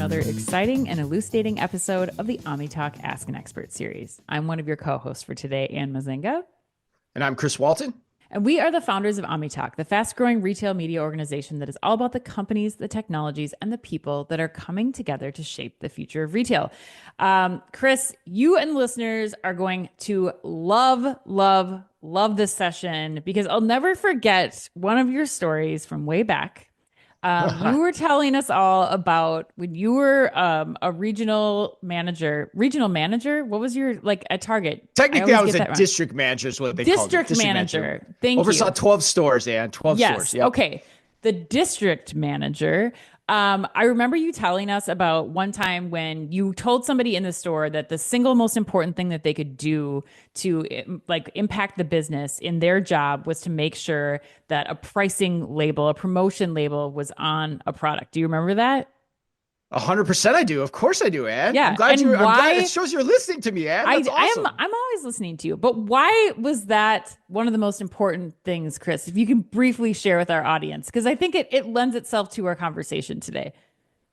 another exciting and elucidating episode of the OmniTalk Ask an Expert series. I'm one of your co-hosts for today, Anne Mezzenga. And I'm Chris Walton. And we are the founders of OmniTalk, the fast-growing retail media organization that is all about the companies, the technologies, and the people that are coming together to shape the future of retail. Chris, you and listeners are going to love this session because I'll never forget one of your stories from way back. You were telling us all about when you were a regional manager. Regional manager? What was your, like, at Target? Technically, I was a district manager is what they called it. District manager. Thank you. Oversaw 12 stores, Ann. 12 stores. Yes. Okay. The district manager. I remember you telling us about one time when you told somebody in the store that the single most important thing that they could do to like impact the business in their job was to make sure that a pricing label, a promotion label was on a product. Do you remember that? 100% I do. Of course I do, Ann. Yeah. I'm glad it shows you're listening to me, Ann. That's awesome. I'm always listening to you. But why was that one of the most important things, Chris? If you can briefly share with our audience, because I think it lends itself to our conversation today.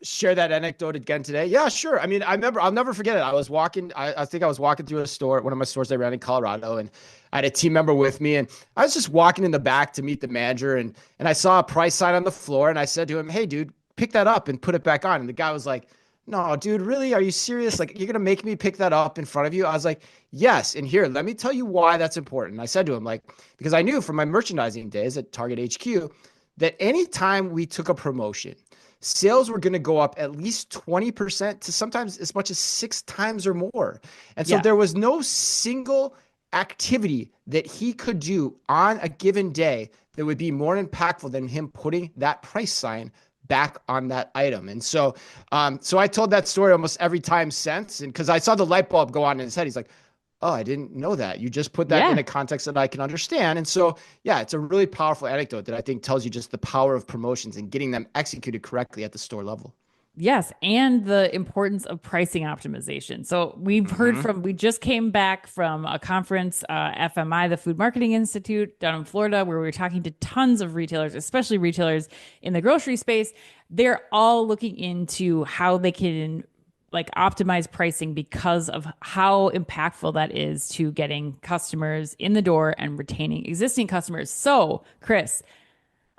Share that anecdote again today. Yeah, sure. I mean, I'll never forget it. I was walking, I think I was walking through a store, one of my stores I ran in Colorado, and I had a team member with me, and I was just walking in the back to meet the manager, and I saw a price sign on the floor, and I said to him, "Hey, dude, pick that up and put it back on." And the guy was like, "No, dude, really? Are you serious? Like, you're going to make me pick that up in front of you?" I was like, "Yes. And here, let me tell you why that's important." I said to him, like, because I knew from my merchandising days at Target HQ that anytime we took a promotion, sales were going to go up at least 20% to sometimes as much as 6 times or more. And so there was no single activity that he could do on a given day that would be more impactful than him putting that price sign back on that item. And so I told that story almost every time since. And because I saw the light bulb go on in his head, he's like, "Oh, I didn't know that. You just put that in a context that I can understand." And so, yeah, it's a really powerful anecdote that I think tells you just the power of promotions and getting them executed correctly at the store level. Yes, and the importance of pricing optimization. So we've heard we just came back from a conference, FMI, the Food Marketing Institute down in Florida, where we were talking to tons of retailers, especially retailers in the grocery space. They're all looking into how they can like optimize pricing because of how impactful that is to getting customers in the door and retaining existing customers. So, Chris,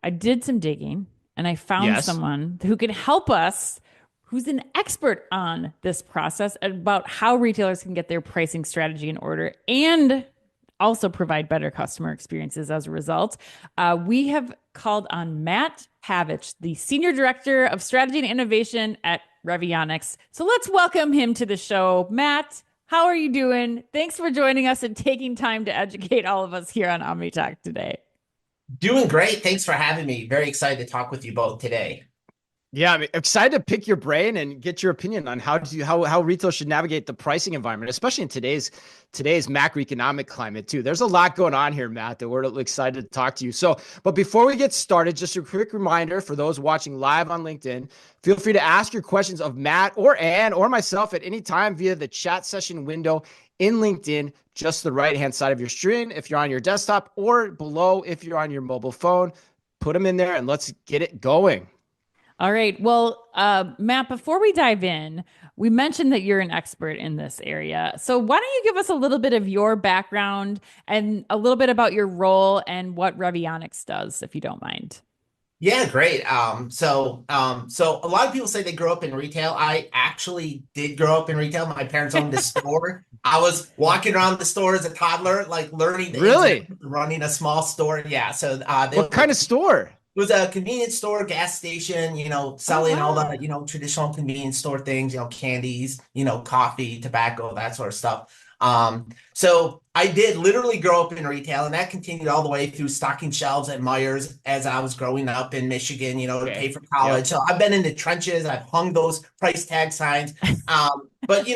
I did some digging and I found someone who can help us, who's an expert on this process about how retailers can get their pricing strategy in order and also provide better customer experiences as a result. We have called on Matt Pavich, the Senior Director of Strategy and Innovation at Revionics. So let's welcome him to the show. Matt, how are you doing? Thanks for joining us and taking time to educate all of us here on OmniTalk today. Doing great. Thanks for having me. Very excited to talk with you both today. Yeah, I'm excited to pick your brain and get your opinion on how retail should navigate the pricing environment, especially in today's macroeconomic climate too. There's a lot going on here, Matt, that we're excited to talk to you. So, but before we get started, just a quick reminder for those watching live on LinkedIn, feel free to ask your questions of Matt or Ann or myself at any time via the chat session window in LinkedIn, just the right-hand side of your screen if you're on your desktop, or below if you're on your mobile phone. Put them in there and let's get it going. All right. Well, Matt, before we dive in, we mentioned that you're an expert in this area. So why don't you give us a little bit of your background and a little bit about your role and what Revionics does, if you don't mind? Yeah, great. So a lot of people say they grew up in retail. I actually did grow up in retail. My parents owned a store. I was walking around the store as a toddler, like learning running a small store. Yeah. So what kind of store? It was a convenience store, gas station, selling all the, traditional convenience store things, candies, coffee, tobacco, that sort of stuff. So I did literally grow up in retail, and that continued all the way through stocking shelves at Myers as I was growing up in Michigan, to pay for college. Yep. So I've been in the trenches. I've hung those price tag signs. But,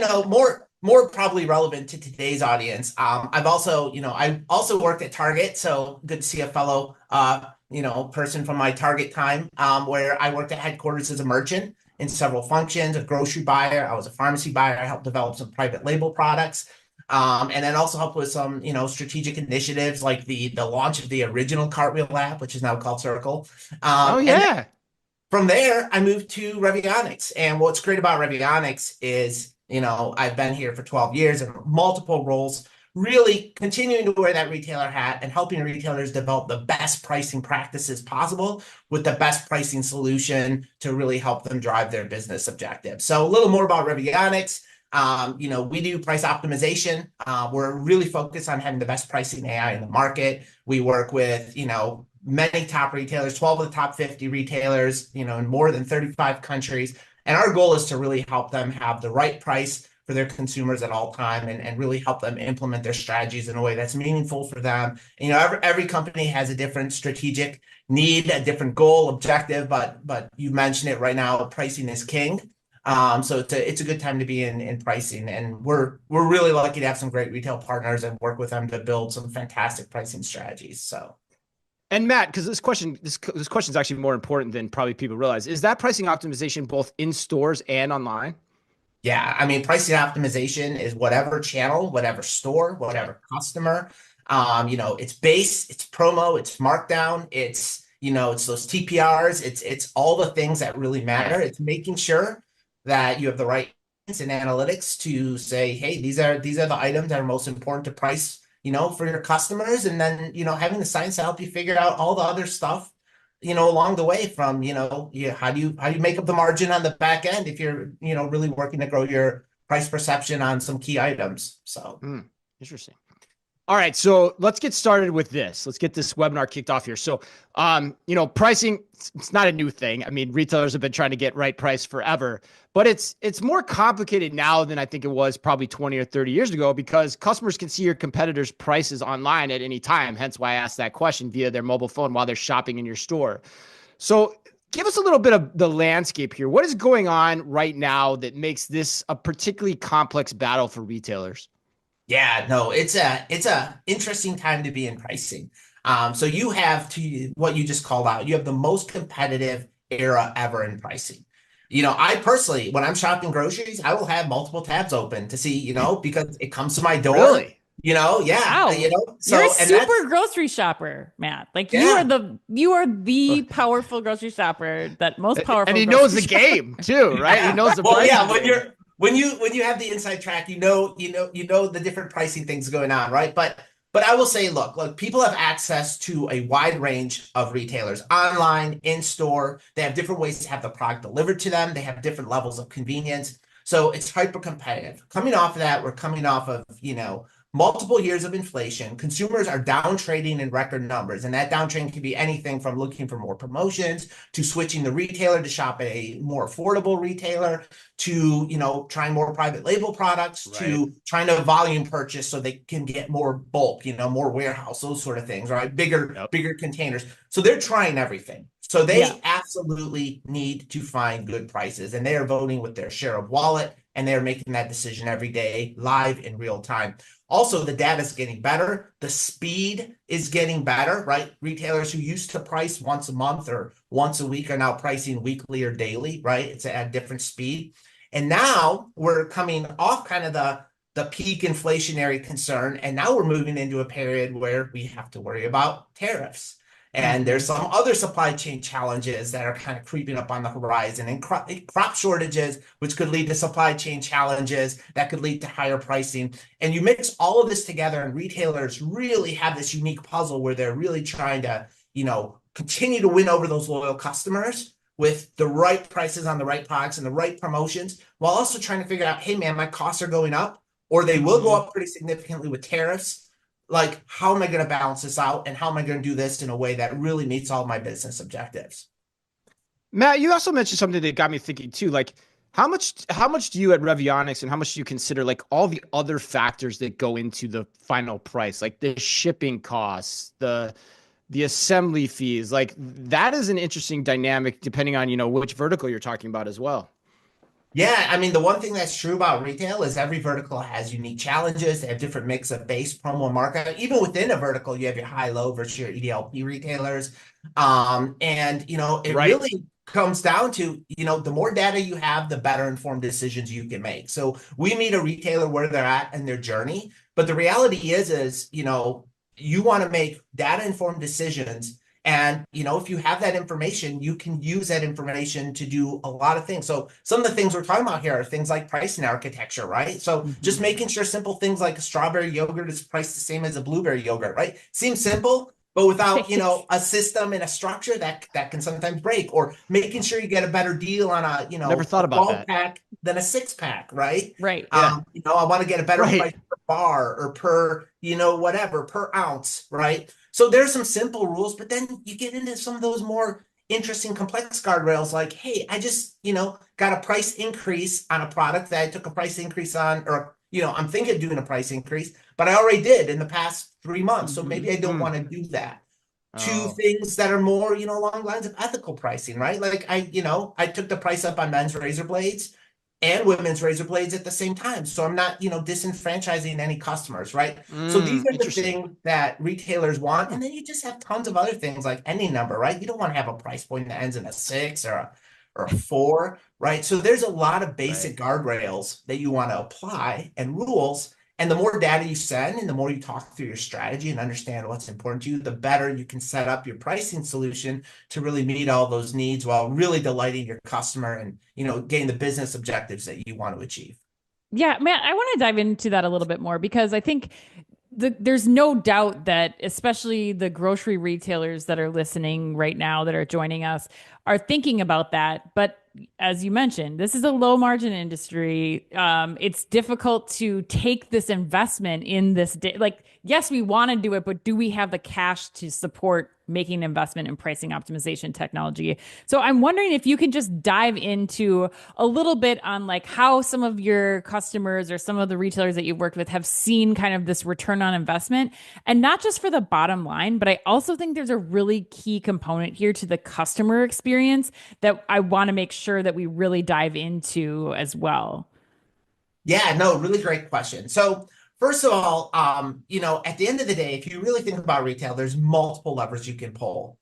more probably relevant to today's audience. I also worked at Target. So good to see a fellow, person from my Target time, where I worked at headquarters as a merchant in several functions, a grocery buyer. I was a pharmacy buyer. I helped develop some private label products. And then also helped with some, strategic initiatives like the launch of the original Cartwheel app, which is now called Circle. from there, I moved to Revionics. And what's great about Revionics is, I've been here for 12 years in multiple roles, really continuing to wear that retailer hat and helping retailers develop the best pricing practices possible with the best pricing solution to really help them drive their business objectives. So a little more about Revionics. We do price optimization. We're really focused on having the best pricing AI in the market. We work with, many top retailers, 12 of the top 50 retailers, in more than 35 countries. And our goal is to really help them have the right price for their consumers at all time and really help them implement their strategies in a way that's meaningful for them. And, every company has a different strategic need, a different goal, objective, but you mentioned it right now, pricing is king. So it's a good time to be in pricing, and we're really lucky to have some great retail partners and work with them to build some fantastic pricing strategies. So. And Matt, because this question is actually more important than probably people realize, is that pricing optimization both in stores and online? Yeah, I mean, pricing optimization is whatever channel, whatever store, whatever customer. It's base, it's promo, it's markdown, it's those TPRs, it's all the things that really matter. It's making sure that you have the right and analytics to say, hey, these are the items that are most important to price, for your customers, and then having the science to help you figure out all the other stuff, along the way from how do you make up the margin on the back end if you're really working to grow your price perception on some key items. So interesting. All right, so let's get started with this. Let's get this webinar kicked off here. So, pricing, it's not a new thing. I mean, retailers have been trying to get right price forever, but it's more complicated now than I think it was probably 20 or 30 years ago, because customers can see your competitors' prices online at any time. Hence why I asked that question via their mobile phone while they're shopping in your store. So give us a little bit of the landscape here. What is going on right now that makes this a particularly complex battle for retailers? Yeah, no, it's a interesting time to be in pricing. So you have what you just called out. You have the most competitive era ever in pricing. I personally, when I'm shopping groceries, I will have multiple tabs open to see, because it comes to my door. Really? Yeah. Wow. So you're a super grocery shopper, Matt. Like you are the powerful grocery shopper that most powerful. And he knows the game too, right? He knows the pricing. When you have the inside track, you know the different pricing things going on, right? But I will say, look, people have access to a wide range of retailers online, in store. They have different ways to have the product delivered to them. They have different levels of convenience. So it's hyper competitive. Coming off of that, we're coming off of, multiple years of inflation. Consumers are down trading in record numbers, and that down trading can be anything from looking for more promotions to switching the retailer to shop at a more affordable retailer to trying more private label products, right, to trying to volume purchase so they can get more bulk, more warehouse, those sort of things, right? Bigger containers. So they're trying everything. So they absolutely need to find good prices, and they are voting with their share of wallet, and they're making that decision every day, live in real time. Also, the data is getting better. The speed is getting better, right? Retailers who used to price once a month or once a week are now pricing weekly or daily, right? It's at a different speed. And now we're coming off kind of the peak inflationary concern, and now we're moving into a period where we have to worry about tariffs. And there's some other supply chain challenges that are kind of creeping up on the horizon, and crop shortages, which could lead to supply chain challenges that could lead to higher pricing. And you mix all of this together, and retailers really have this unique puzzle where they're really trying to, continue to win over those loyal customers with the right prices on the right products and the right promotions, while also trying to figure out, hey man, my costs are going up, or they will go up pretty significantly with tariffs. Like, how am I going to balance this out, and how am I going to do this in a way that really meets all my business objectives? Matt, you also mentioned something that got me thinking too. Like, how much do you at Revionics, and how much do you consider like all the other factors that go into the final price, like the shipping costs, the assembly fees? Like, that is an interesting dynamic depending on, which vertical you're talking about as well. Yeah, I mean, the one thing that's true about retail is every vertical has unique challenges. They have different mix of base, promo, and markup. Even within a vertical, you have your high-low versus your EDLP retailers. It really comes down to, the more data you have, the better informed decisions you can make. So we meet a retailer where they're at in their journey. But the reality is you want to make data-informed decisions And, if you have that information, you can use that information to do a lot of things. So some of the things we're talking about here are things like pricing architecture, right? So just making sure simple things like a strawberry yogurt is priced the same as a blueberry yogurt, right? Seems simple, but without, a system and a structure that can sometimes break, or making sure you get a better deal on a, Never thought a about 12 that. pack than a 6-pack, right? Right. Yeah. I want to get a better Right. price per bar or per, whatever, per ounce, right? So there's some simple rules, but then you get into some of those more interesting, complex guardrails like, hey, I just, got a price increase on a product that I took a price increase on, or, I'm thinking of doing a price increase, but I already did in the past 3 months. So maybe I don't want to do that. To things that are more, along the lines of ethical pricing, right? Like I took the price up on men's razor blades and women's razor blades at the same time. So I'm not, disenfranchising any customers, right? So these are the things that retailers want. And then you just have tons of other things like any number, right? You don't want to have a price point that ends in a 6 or a 4, right? So there's a lot of basic guardrails that you want to apply and rules. And the more data you send and the more you talk through your strategy and understand what's important to you, the better you can set up your pricing solution to really meet all those needs while really delighting your customer and, getting the business objectives that you want to achieve. Yeah, man, I want to dive into that a little bit more because I think there's no doubt that especially the grocery retailers that are listening right now that are joining us are thinking about that. But as you mentioned, this is a low margin industry. It's difficult to take this investment in this day. Like, yes, we want to do it, but do we have the cash to support making an investment in pricing optimization technology? So I'm wondering if you can just dive into a little bit on like how some of your customers or some of the retailers that you've worked with have seen kind of this return on investment, and not just for the bottom line, but I also think there's a really key component here to the customer experience that I want to make sure that we really dive into as well. Yeah, no, really great question. So first of all, at the end of the day, if you really think about retail, there's multiple levers you can pull,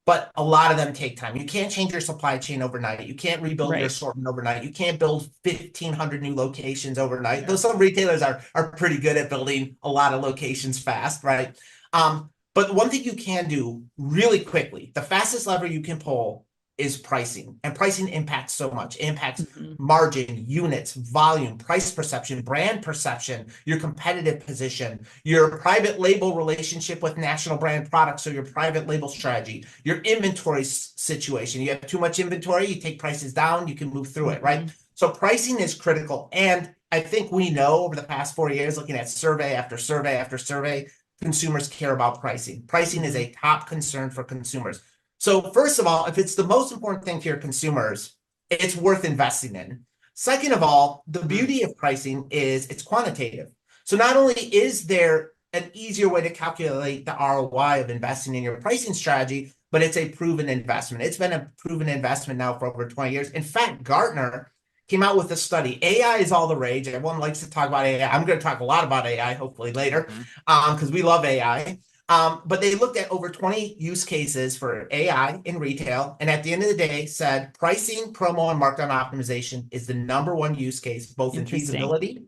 but a lot of them take time. You can't change your supply chain overnight. You can't rebuild your assortment overnight. You can't build 1,500 new locations overnight. Though some retailers are pretty good at building a lot of locations fast, right? But one thing you can do really quickly, the fastest lever you can pull is pricing. And pricing impacts so much. It impacts margin, units, volume, price perception, brand perception, your competitive position, your private label relationship with national brand products, so your private label strategy, your inventory situation. You have too much inventory, you take prices down, you can move through it, right? So pricing is critical. And I think we know over the past 4 years, looking at survey after survey after survey, consumers care about pricing. Pricing is a top concern for consumers. So first of all, if it's the most important thing to your consumers, it's worth investing in. Second of all, the beauty of pricing is it's quantitative. So not only is there an easier way to calculate the ROI of investing in your pricing strategy, but it's a proven investment. It's been a proven investment now for over 20 years. In fact, Gartner came out with a study. AI is all the rage. Everyone likes to talk about AI. I'm going to talk a lot about AI, hopefully later, because we love AI. But they looked at over 20 use cases for AI in retail, and at the end of the day said pricing, promo, and markdown optimization is the #1 use case, both in feasibility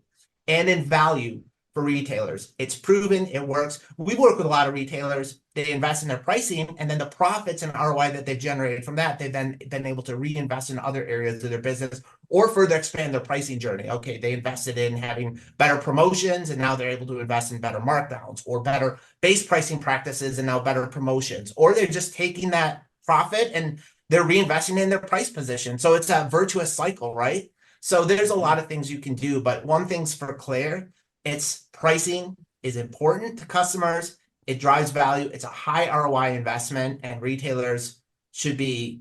and in value for retailers. It's proven, it works. We work with a lot of retailers. They invest in their pricing, and then the profits and ROI that they've generated from that, they've then been able to reinvest in other areas of their business or further expand their pricing journey. Okay, they invested in having better promotions, and now they're able to invest in better markdowns or better base pricing practices and now better promotions. Or they're just taking that profit and they're reinvesting in their price position. So it's a virtuous cycle, right? So there's a lot of things you can do, but one thing's for clear, it's pricing is important to customers. It drives value. It's a high ROI investment, and retailers should be,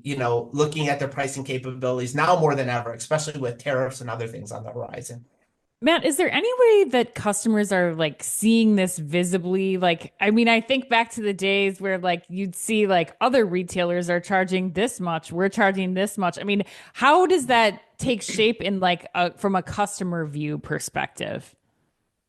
looking at their pricing capabilities now more than ever, especially with tariffs and other things on the horizon. Matt, is there any way that customers are like seeing this visibly? Like, I mean, I think back to the days where like you'd see like other retailers are charging this much, we're charging this much. I mean, how does that take shape in like from a customer view perspective?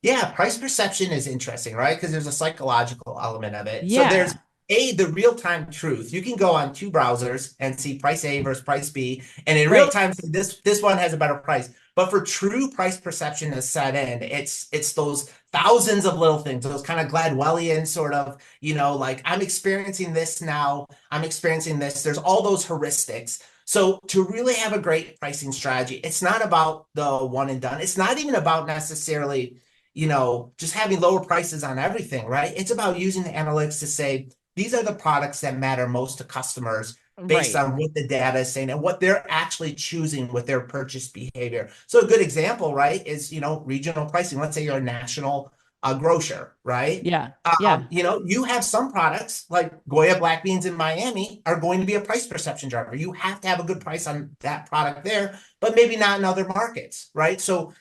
Yeah, price perception is interesting, right? Because there's a psychological element of it. So Yeah. there's the real-time truth. You can go on 2 browsers and see price A versus price B, and in real time, say this one has a better price. But for true price perception to set in, it's those thousands of little things, those kind of Gladwellian sort of, like I'm experiencing this now, I'm experiencing this. There's all those heuristics. So to really have a great pricing strategy, it's not about the one and done. It's not even about necessarily, just having lower prices on everything, right? It's about using the analytics to say, these are the products that matter most to customers based Right. on what the data is saying and what they're actually choosing with their purchase behavior. So a good example, right, is, regional pricing. Let's say you're a national grocer, right? Yeah. Yeah. You have some products like Goya black beans in Miami are going to be a price perception driver. You have to have a good price on that product there, but maybe not in other markets, right? So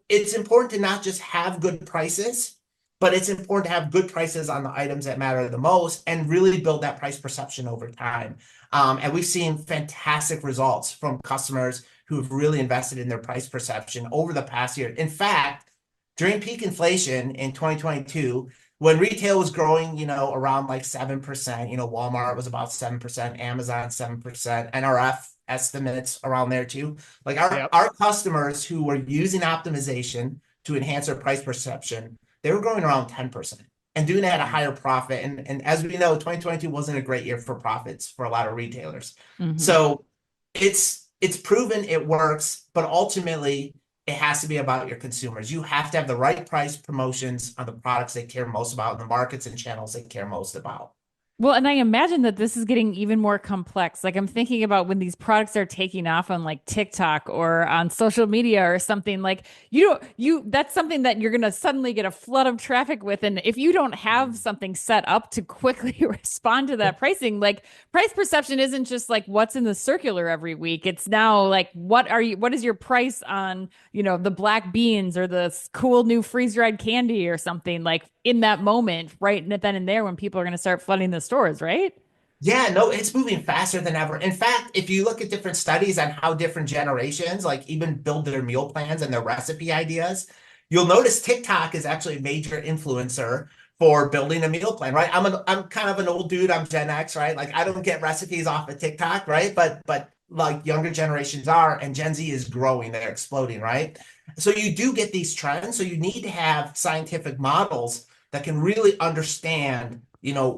it's important to not just have good prices, but it's important to have good prices on the items that matter the most and really build that price perception over time. And we've seen fantastic results from customers who have really invested in their price perception over the past year. In fact, during peak inflation in 2022, when retail was growing, around like 7%, Walmart was about 7%, Amazon 7%, NRF estimates around there too. Like our customers who were using optimization to enhance their price perception, they were growing around 10% and doing that at a higher profit. And as we know, 2022 wasn't a great year for profits for a lot of retailers. Mm-hmm. So it's proven it works, but ultimately it has to be about your consumers. You have to have the right price promotions on the products they care most about and the markets and channels they care most about. Well, and I imagine that this is getting even more complex. Like I'm thinking about when these products are taking off on like TikTok or on social media or something like that's something that you're going to suddenly get a flood of traffic with. And if you don't have something set up to quickly respond to that pricing, like price perception isn't just like what's in the circular every week. It's now like, what is your price on, the black beans or the cool new freeze dried candy or something like in that moment, right then and there when people are going to start flooding the stores, right? Yeah, no, it's moving faster than ever. In fact, if you look at different studies on how different generations like even build their meal plans and their recipe ideas, you'll notice TikTok is actually a major influencer for building a meal plan, right? I'm kind of an old dude, I'm Gen X, right? Like I don't get recipes off of TikTok, right? But like younger generations are, and Gen Z is growing, they're exploding, right? So you do get these trends. So you need to have scientific models that can really understand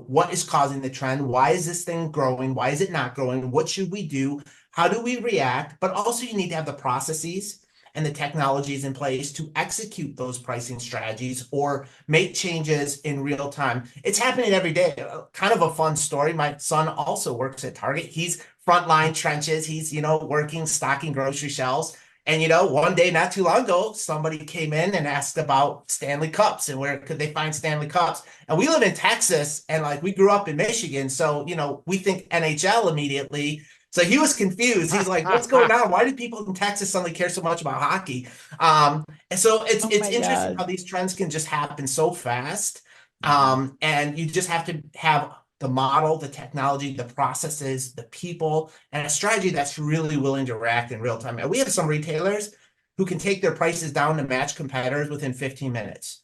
what is causing the trend? Why is this thing growing? Why is it not growing? What should we do? How do we react? But also you need to have the processes and the technologies in place to execute those pricing strategies or make changes in real time. It's happening every day. Kind of a fun story. My son also works at Target. He's frontline trenches. He's, working, stocking grocery shelves. And, one day not too long ago, somebody came in and asked about Stanley Cups and where could they find Stanley Cups. And we live in Texas and like we grew up in Michigan. So, we think NHL immediately. So he was confused. He's like, what's going on? Why do people in Texas suddenly care so much about hockey? And so it's interesting how these trends can just happen so fast. And you just have to have the model, the technology, the processes, the people, and a strategy that's really willing to react in real time. And we have some retailers who can take their prices down to match competitors within 15 minutes.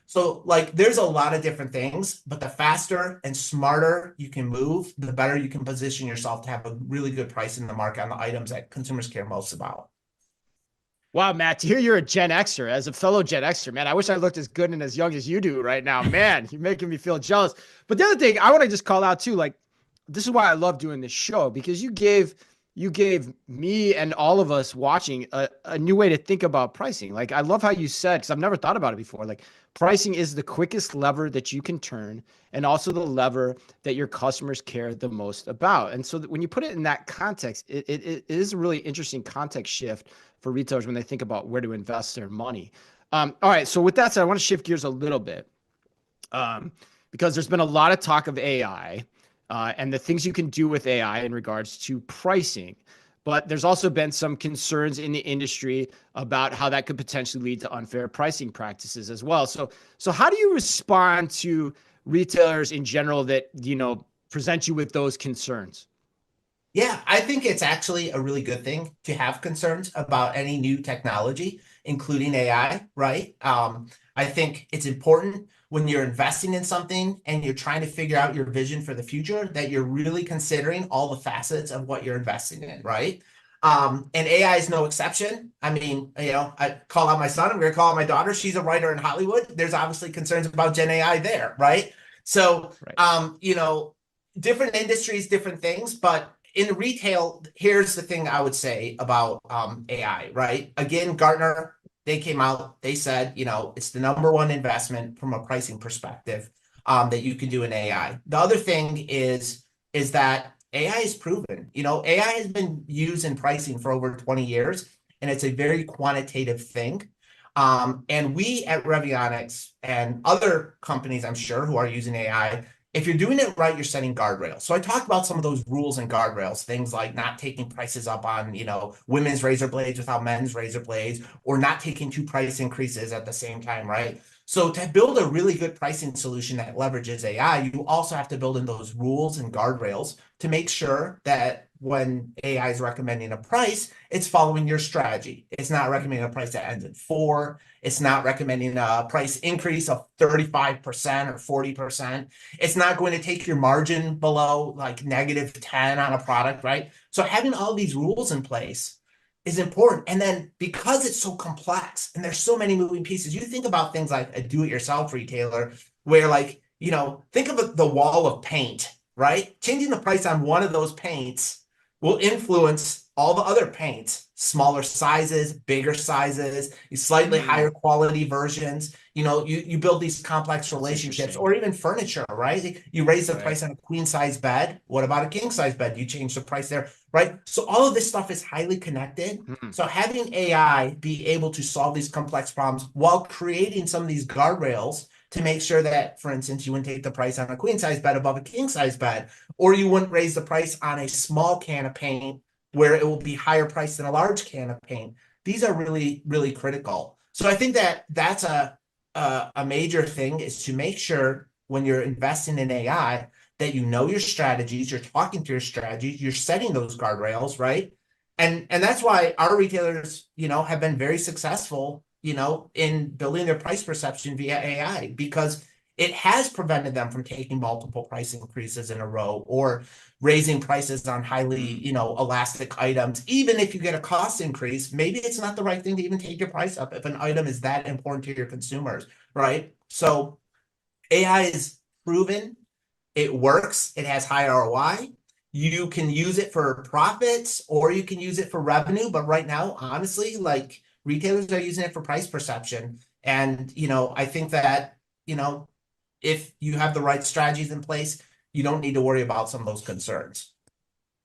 So like there's a lot of different things, but the faster and smarter you can move, the better you can position yourself to have a really good price in the market on the items that consumers care most about. Wow, Matt, to hear you're a Gen Xer, as a fellow Gen Xer, man, I wish I looked as good and as young as you do right now. Man, you're making me feel jealous. But the other thing I want to just call out too, like, this is why I love doing this show, because you gave me and all of us watching a new way to think about pricing. Like, I love how you said, because I've never thought about it before, like pricing is the quickest lever that you can turn and also the lever that your customers care the most about. And so when you put it in that context, it is a really interesting context shift for retailers when they think about where to invest their money. All right. So with that said, I want to shift gears a little bit because there's been a lot of talk of AI and the things you can do with AI in regards to pricing. But there's also been some concerns in the industry about how that could potentially lead to unfair pricing practices as well. So how do you respond to retailers in general that, present you with those concerns? Yeah, I think it's actually a really good thing to have concerns about any new technology, including AI, right? I think it's important when you're investing in something and you're trying to figure out your vision for the future that you're really considering all the facets of what you're investing in, right? And AI is no exception. I mean, I call out my son, I'm going to call out my daughter. She's a writer in Hollywood. There's obviously concerns about Gen AI there, right? So, Right. different industries, different things, but in retail, here's the thing I would say about AI, right? Again, Gartner, they came out, they said, it's the number one investment from a pricing perspective that you can do in AI. The other thing is that AI is proven. AI has been used in pricing for over 20 years, and it's a very quantitative thing. And we at Revionics and other companies, I'm sure, who are using AI, if you're doing it right, you're setting guardrails. So I talked about some of those rules and guardrails, things like not taking prices up on, women's razor blades without men's razor blades, or not taking two price increases at the same time, right? So to build a really good pricing solution that leverages AI, you also have to build in those rules and guardrails to make sure that when AI is recommending a price, it's following your strategy. It's not recommending a price that ends in 4. It's not recommending a price increase of 35% or 40%. It's not going to take your margin below like -10 on a product, right? So having all these rules in place is important. And then because it's so complex and there's so many moving pieces, you think about things like a do-it-yourself retailer where think of the wall of paint, right? Changing the price on one of those paints will influence all the other paints, smaller sizes, bigger sizes, slightly higher quality versions. You build these complex relationships, or even furniture, right? You raise the price on a queen size bed. What about a king size bed? You change the price there, right? So all of this stuff is highly connected. So having AI be able to solve these complex problems while creating some of these guardrails to make sure that, for instance, you wouldn't take the price on a queen size bed above a king size bed, or you wouldn't raise the price on a small can of paint where it will be higher priced than a large can of paint. These are really, really critical. So I think that that's a major thing, is to make sure when you're investing in AI that you know your strategies, you're talking to your strategies, you're setting those guardrails, right? And that's why our retailers, have been very successful, in building their price perception via AI, because it has prevented them from taking multiple price increases in a row or raising prices on highly, elastic items. Even if you get a cost increase, maybe it's not the right thing to even take your price up if an item is that important to your consumers, right? So AI is proven, it works, it has high ROI. You can use it for profits or you can use it for revenue. But right now, honestly, retailers are using it for price perception. And, I think that, if you have the right strategies in place, you don't need to worry about some of those concerns.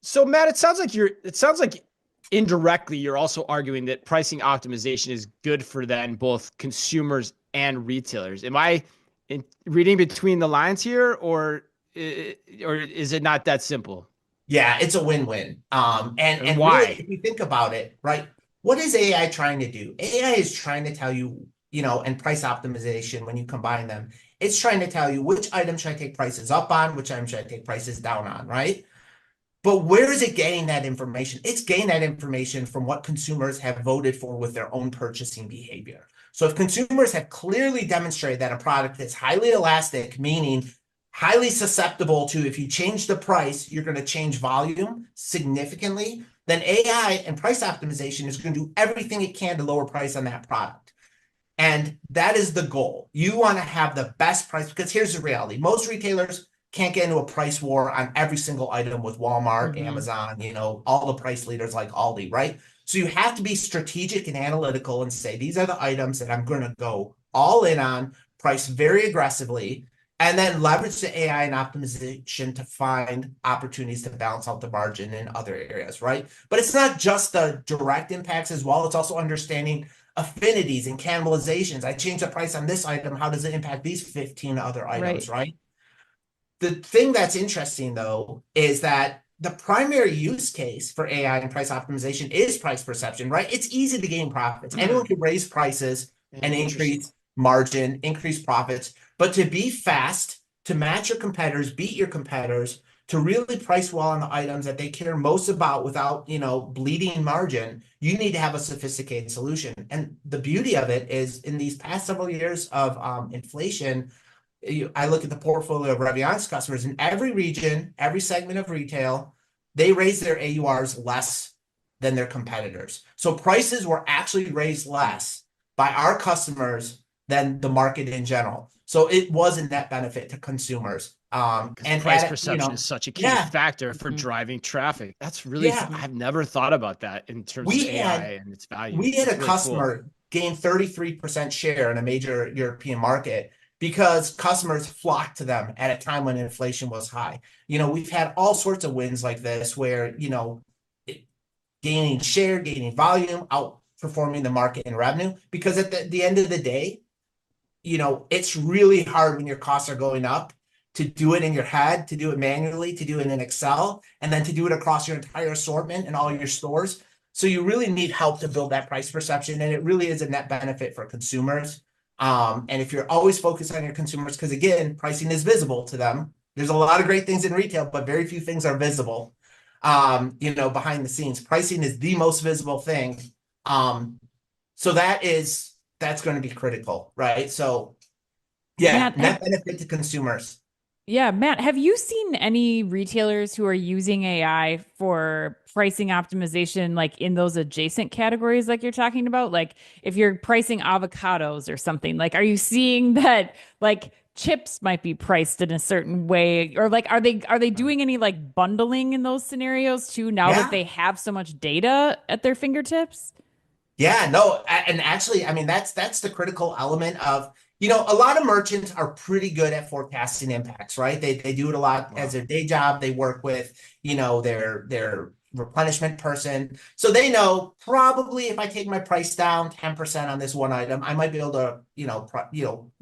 So Matt, it sounds like indirectly you're also arguing that pricing optimization is good for then both consumers and retailers. Am I reading between the lines here, or is it not that simple? Yeah, it's a win-win. And why? really, if you think about it, right, what is AI trying to do? AI is trying to tell you, and price optimization, when you combine them, it's trying to tell you which items should I take prices up on, which items should I take prices down on, right? But where is it getting that information? It's getting that information from what consumers have voted for with their own purchasing behavior. So if consumers have clearly demonstrated that a product is highly elastic, meaning highly susceptible to, if you change the price, you're going to change volume significantly, then AI and price optimization is going to do everything it can to lower price on that product. And that is the goal. You want to have the best price, because here's the reality. Most retailers can't get into a price war on every single item with Walmart, Amazon, all the price leaders like Aldi, right? So you have to be strategic and analytical and say, these are the items that I'm going to go all in on, price very aggressively, and then leverage the AI and optimization to find opportunities to balance out the margin in other areas, right? But it's not just the direct impacts as well. It's also understanding affinities and cannibalizations. I change the price on this item. How does it impact these 15 other items, right? The thing that's interesting, though, is that the primary use case for AI and price optimization is price perception, right? It's easy to gain profits. Anyone can raise prices and increase margin, increase profits. But to be fast, to match your competitors, beat your competitors, to really price well on the items that they care most about without, bleeding margin, you need to have a sophisticated solution. And the beauty of it is, in these past several years of inflation, I look at the portfolio of Revionics customers in every region, every segment of retail, they raise their AURs less than their competitors. So prices were actually raised less by our customers than the market in general. So it was a net benefit to consumers. And price perception is such a key yeah, factor for driving traffic. That's really, yeah. I've never thought about that in terms of AI and its value. We had That's a really cool. customer gain 33% share in a major European market because customers flocked to them at a time when inflation was high. We've had all sorts of wins like this where, gaining share, gaining volume, outperforming the market in revenue. Because at the end of the day, it's really hard when your costs are going up to do it in your head, to do it manually, to do it in Excel, and then to do it across your entire assortment and all your stores. So you really need help to build that price perception, and it really is a net benefit for consumers. And if you're always focused on your consumers, because again, pricing is visible to them. There's a lot of great things in retail, but very few things are visible. Behind the scenes, pricing is the most visible thing. So that's going to be critical, right? So yeah, net benefit to consumers. Yeah, Matt, have you seen any retailers who are using AI for pricing optimization, like in those adjacent categories like you're talking about? Like if you're pricing avocados or something, like are you seeing that like chips might be priced in a certain way? Or like are they doing any like bundling in those scenarios too now that they have so much data at their fingertips? Yeah, no, and actually, I mean that's the critical element of a lot of merchants are pretty good at forecasting impacts, right? They do it a lot as their day job. They work with, their replenishment person. So they know probably if I take my price down 10% on this one item, I might be able to,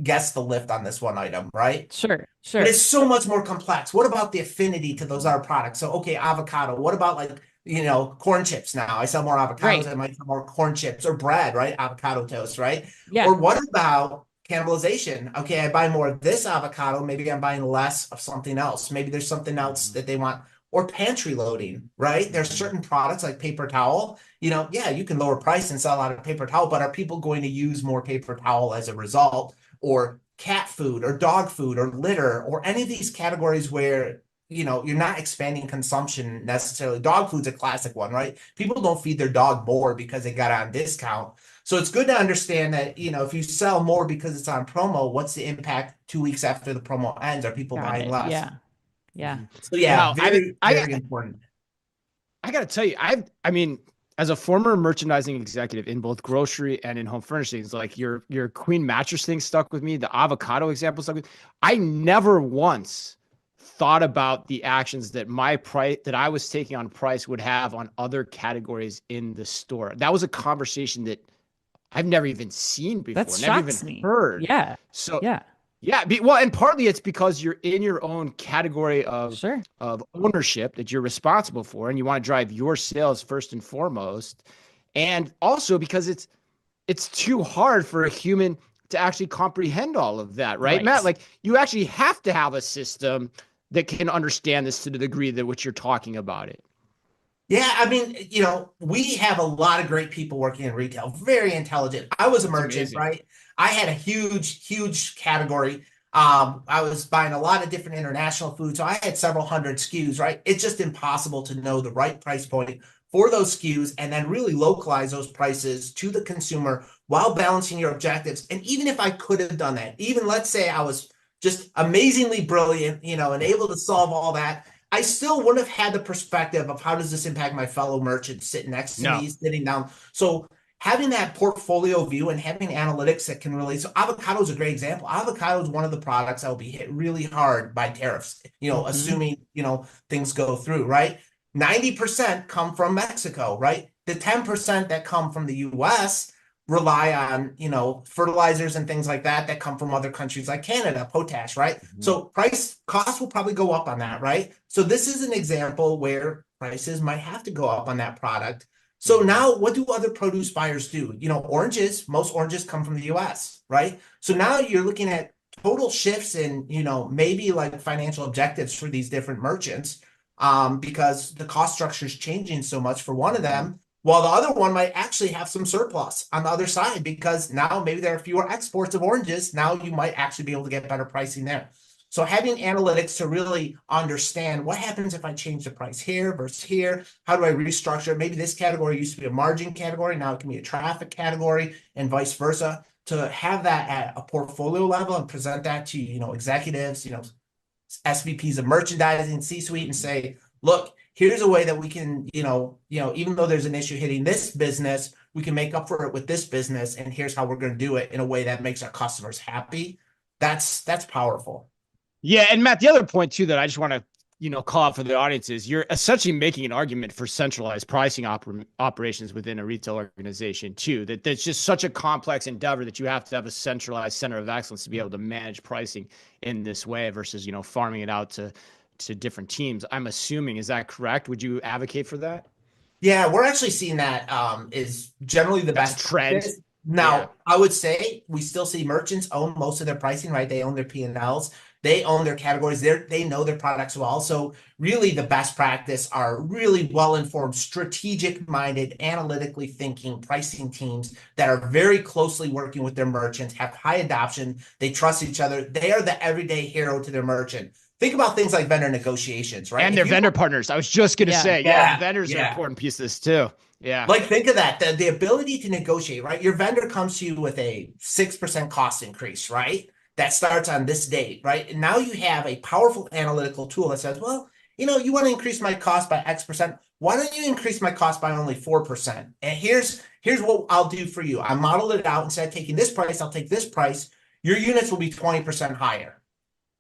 guess the lift on this one item, right? Sure. But it's so much more complex. What about the affinity to those other products? So, okay, avocado. What about like, corn chips now? I sell more avocados. Right. I might sell more corn chips or bread, right? Avocado toast, right? Yeah. Or what about cannibalization? Okay, I buy more of this avocado. Maybe I'm buying less of something else. Maybe there's something else that they want. Or pantry loading, right? There's certain products like paper towel. Yeah, you can lower price and sell a lot of paper towel, but are people going to use more paper towel as a result? Or cat food or dog food or litter or any of these categories where you're not expanding consumption necessarily. Dog food's a classic one, right? People don't feed their dog more because they got it on discount. So it's good to understand that if you sell more because it's on promo, what's the impact 2 weeks after the promo ends? Are people buying less? Yeah. So yeah, Now, very important. I got to tell you, I mean, as a former merchandising executive in both grocery and in home furnishings, like your queen mattress thing stuck with me. The avocado example stuck with me. I never once thought about the actions that my price that I was taking on price would have on other categories in the store. That was a conversation that I've never even seen before, That never shocks even me. heard. Yeah. So Yeah. yeah, well, and partly it's because you're in your own category of Sure. ownership that you're responsible for, and you want to drive your sales first and foremost, and also because it's too hard for a human to actually comprehend all of that, right, Matt? Like you actually have to have a system that can understand this to the degree that which you're talking about it. Yeah, I mean, we have a lot of great people working in retail, very intelligent. I was a merchant, right? I had a huge category. I was buying a lot of different international food, so I had several hundred SKUs, right? It's just impossible to know the right price point for those SKUs and then really localize those prices to the consumer while balancing your objectives. And even if I could have done that, even let's say I was just amazingly brilliant, and able to solve all that, I still wouldn't have had the perspective of how does this impact my fellow merchants sitting next to me, sitting down. So having that portfolio view and having analytics that can really, so avocado is a great example. Avocado is one of the products that will be hit really hard by tariffs, assuming, things go through, right? 90% come from Mexico, right? The 10% that come from the US rely on, fertilizers and things like that come from other countries like Canada, potash, right? So cost will probably go up on that, right? So this is an example where prices might have to go up on that product. So now what do other produce buyers do? Most oranges come from the US, right? So now you're looking at total shifts in, maybe like financial objectives for these different merchants, because the cost structure is changing so much for one of them, while the other one might actually have some surplus on the other side because now maybe there are fewer exports of oranges. Now you might actually be able to get better pricing there. So having analytics to really understand what happens if I change the price here versus here, how do I restructure? Maybe this category used to be a margin category, now it can be a traffic category, and vice versa. To have that at a portfolio level and present that to, executives, SVPs of merchandising, C-suite, and say, look, here's a way that we can, even though there's an issue hitting this business, we can make up for it with this business, and here's how we're going to do it in a way that makes our customers happy. That's powerful. Yeah, and Matt, the other point too that I just want to call out for the audience is you're essentially making an argument for centralized pricing operations within a retail organization too. That's just such a complex endeavor that you have to have a centralized center of excellence to be able to manage pricing in this way versus farming it out to different teams. I'm assuming, is that correct? Would you advocate for that? Yeah, we're actually seeing that is generally the best trend. practice. Now, I would say we still see merchants own most of their pricing, right? They own their P&Ls. They own their categories. They know their products well. So really the best practice are really well-informed, strategic-minded, analytically thinking pricing teams that are very closely working with their merchants, have high adoption. They trust each other. They are the everyday hero to their merchant. Think about things like vendor negotiations, right? And their vendor partners. I was just going to say, the vendors are an important piece of this too. Yeah. Like, think of that, the ability to negotiate, right? Your vendor comes to you with a 6% cost increase, right? That starts on this date, right? And now you have a powerful analytical tool that says, well, you want to increase my cost by X%. Why don't you increase my cost by only 4%? And here's what I'll do for you. I modeled it out. Instead of taking this price, I'll take this price. Your units will be 20% higher.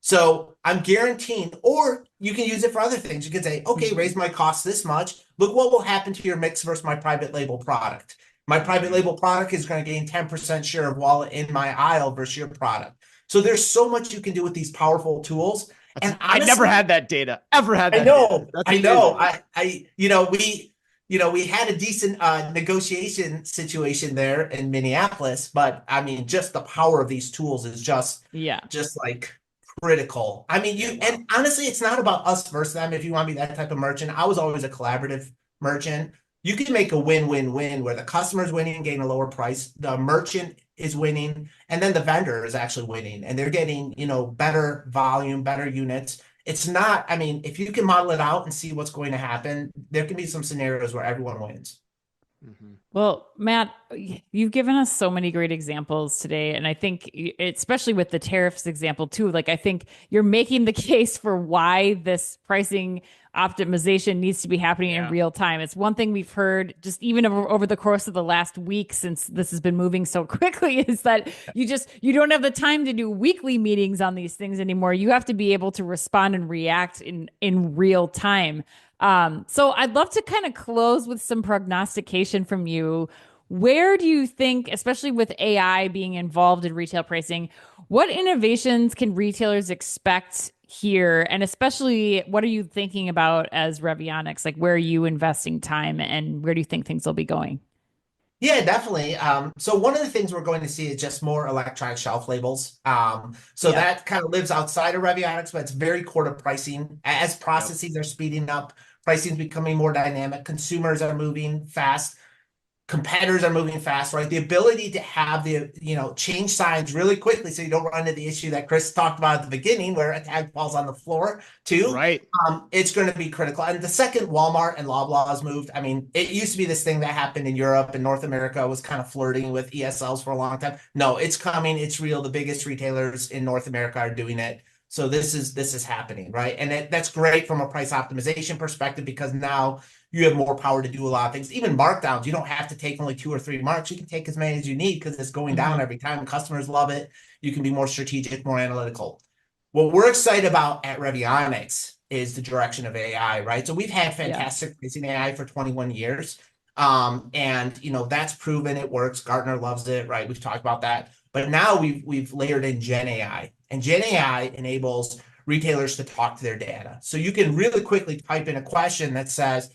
So I'm guaranteeing, or you can use it for other things. You can say, okay, raise my cost this much. Look what will happen to your mix versus my private label product. My private label product is going to gain 10% share of wallet in my aisle versus your product. So there's so much you can do with these powerful tools. And honestly, I never had that data. Ever had that? I know. Data. I know. We had a decent negotiation situation there in Minneapolis, but I mean, just the power of these tools is just like critical. I mean, and honestly, it's not about us versus them. If you want to be that type of merchant, I was always a collaborative merchant. You can make a win-win-win where the customer's winning and getting a lower price, the merchant is winning, and then the vendor is actually winning, and they're getting, better volume, better units. It's not, I mean, if you can model it out and see what's going to happen, there can be some scenarios where everyone wins. Well, Matt, you've given us so many great examples today. And I think, especially with the tariffs example too, like I think you're making the case for why this pricing optimization needs to be happening in real time. It's one thing we've heard just even over the course of the last week since this has been moving so quickly is that you don't have the time to do weekly meetings on these things anymore. You have to be able to respond and react in real time. So I'd love to kind of close with some prognostication from you. Where do you think, especially with AI being involved in retail pricing, what innovations can retailers expect here? And especially, what are you thinking about as Revionics? Like, where are you investing time and where do you think things will be going? Yeah, definitely. So one of the things we're going to see is just more electronic shelf labels. That kind of lives outside of Revionics, but it's very core to pricing. As processes are speeding up, pricing is becoming more dynamic. Consumers are moving fast. Competitors are moving fast, right? The ability to have the, change signs really quickly so you don't run into the issue that Chris talked about at the beginning where a tag falls on the floor too. Right. It's going to be critical. And the second Walmart and Loblaw has moved, I mean, it used to be this thing that happened in Europe and North America was kind of flirting with ESLs for a long time. No, it's coming. It's real. The biggest retailers in North America are doing it. So this is happening, right? And that's great from a price optimization perspective because now you have more power to do a lot of things. Even markdowns, you don't have to take only 2 or 3 marks. You can take as many as you need because it's going down every time. Customers love it. You can be more strategic, more analytical. What we're excited about at Revionics is the direction of AI, right? So we've had fantastic pricing AI for 21 years. And that's proven it works. Gartner loves it, right? We've talked about that. But now we've layered in Gen AI. And Gen AI enables retailers to talk to their data. So you can really quickly type in a question that says,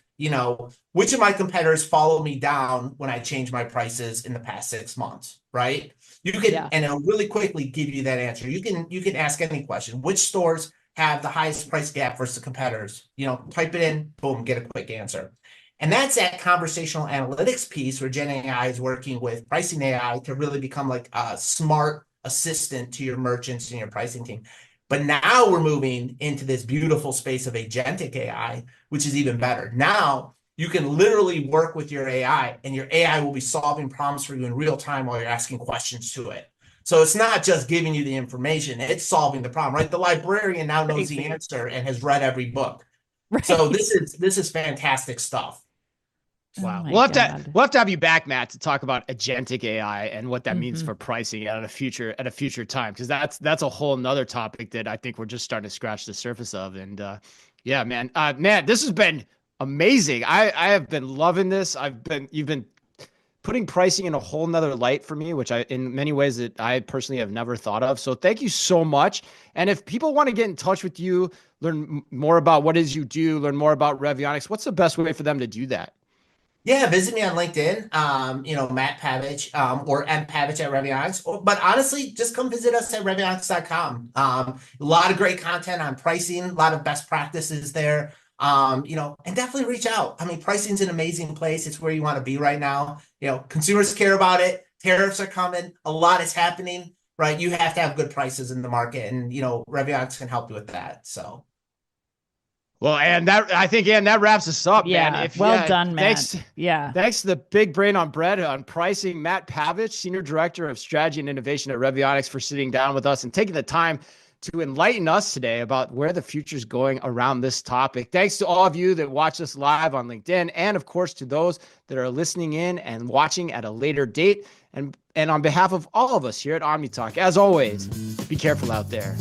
which of my competitors follow me down when I change my prices in the past 6 months, right? You can, and it'll really quickly give you that answer. You can ask any question. Which stores have the highest price gap versus the competitors? Type it in, boom, get a quick answer. And that's that conversational analytics piece where Gen AI is working with pricing AI to really become like a smart assistant to your merchants and your pricing team. But now we're moving into this beautiful space of agentic AI, which is even better. Now you can literally work with your AI, and your AI will be solving problems for you in real time while you're asking questions to it. So it's not just giving you the information, it's solving the problem, right? The librarian now knows the answer and has read every book. Right. So this is fantastic stuff. Wow. Oh We'll have to have you back, Matt, to talk about agentic AI and what that means for pricing at a future time, because that's a whole nother topic that I think we're just starting to scratch the surface of. And yeah, man, Matt, this has been amazing. I have been loving this. You've been putting pricing in a whole nother light for me, which in many ways that I personally have never thought of. So thank you so much. And if people want to get in touch with you, learn more about what it is you do, learn more about Revionics, what's the best way for them to do that? Yeah, visit me on LinkedIn, Matt Pavich, or M Pavich at Revionics. But honestly, just come visit us at Revionics.com. A lot of great content on pricing, a lot of best practices there. And definitely reach out. I mean, pricing's an amazing place. It's where you want to be right now. Consumers care about it. Tariffs are coming. A lot is happening, right? You have to have good prices in the market, and Revionics can help you with that. So. Well, and that wraps us up, yeah, man. Well done, Matt. Thanks to the big brain on bread on pricing, Matt Pavich, Senior Director of Strategy and Innovation at Revionics, for sitting down with us and taking the time to enlighten us today about where the future is going around this topic. Thanks to all of you that watch us live on LinkedIn, and of course to those that are listening in and watching at a later date. And on behalf of all of us here at OmniTalk, as always, be careful out there.